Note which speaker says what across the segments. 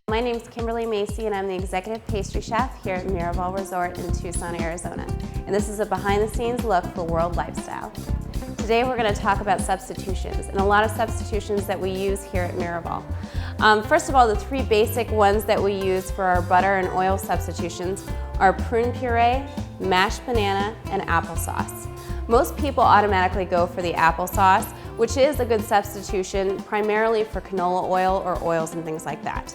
Speaker 1: My name is Kimberly Macy and I'm the Executive Pastry Chef here at Miraval Resort in Tucson, Arizona. And this is a behind-the-scenes look for world lifestyle. Today we're going to talk about substitutions, and a lot of substitutions that we use here at Miraval. First of all, the three basic ones that we use for our butter and oil substitutions are prune puree, mashed banana, and applesauce. Most people automatically go for the applesauce, which is a good substitution primarily for canola oil or oils and things like that.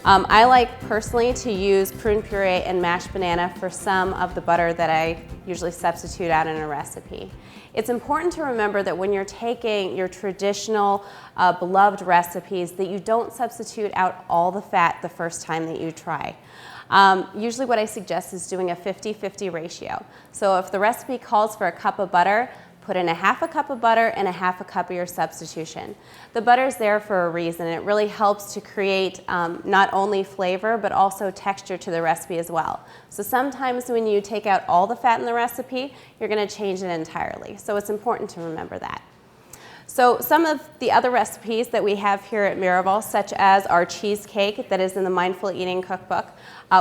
Speaker 1: I like personally to use prune puree and mashed banana for some of the butter that I usually substitute out in a recipe. It's important to remember that when you're taking your traditional beloved recipes that you don't substitute out all the fat the first time that you try. Usually what I suggest is doing a 50-50 ratio. So if the recipe calls for a cup of butter, put in a half a cup of butter and a half a cup of your substitution. The butter is there for a reason. It really helps to create not only flavor but also texture to the recipe as well. So sometimes when you take out all the fat in the recipe, you're going to change it entirely. So it's important to remember that. So some of the other recipes that we have here at Miraval, such as our cheesecake that is in the Mindful Eating cookbook,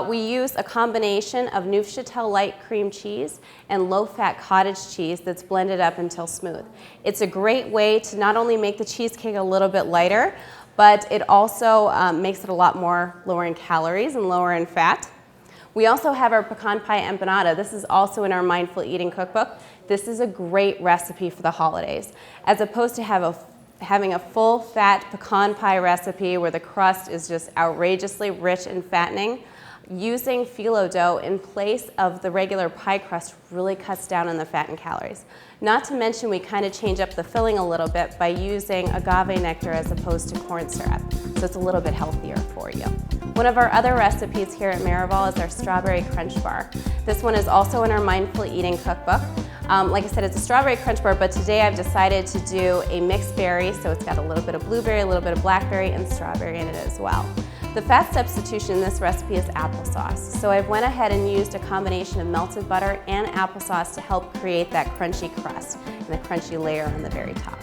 Speaker 1: we use a combination of Neufchâtel light cream cheese and low-fat cottage cheese that's blended up until smooth. It's a great way to not only make the cheesecake a little bit lighter, but it also makes it a lot more lower in calories and lower in fat. We also have our pecan pie empanada. This is also in our Mindful Eating cookbook. This is a great recipe for the holidays. As opposed to having a full fat pecan pie recipe where the crust is just outrageously rich and fattening, using phyllo dough in place of the regular pie crust really cuts down on the fat and calories. Not to mention we kind of change up the filling a little bit by using agave nectar as opposed to corn syrup. So it's a little bit healthier for you. One of our other recipes here at Miraval is our strawberry crunch bar. This one is also in our Mindful Eating cookbook. Like I said, it's a strawberry crunch bar, but today I've decided to do a mixed berry, so it's got a little bit of blueberry, a little bit of blackberry, and strawberry in it as well. The fat substitution in this recipe is applesauce. So I've went ahead and used a combination of melted butter and applesauce to help create that crunchy crust and the crunchy layer on the very top.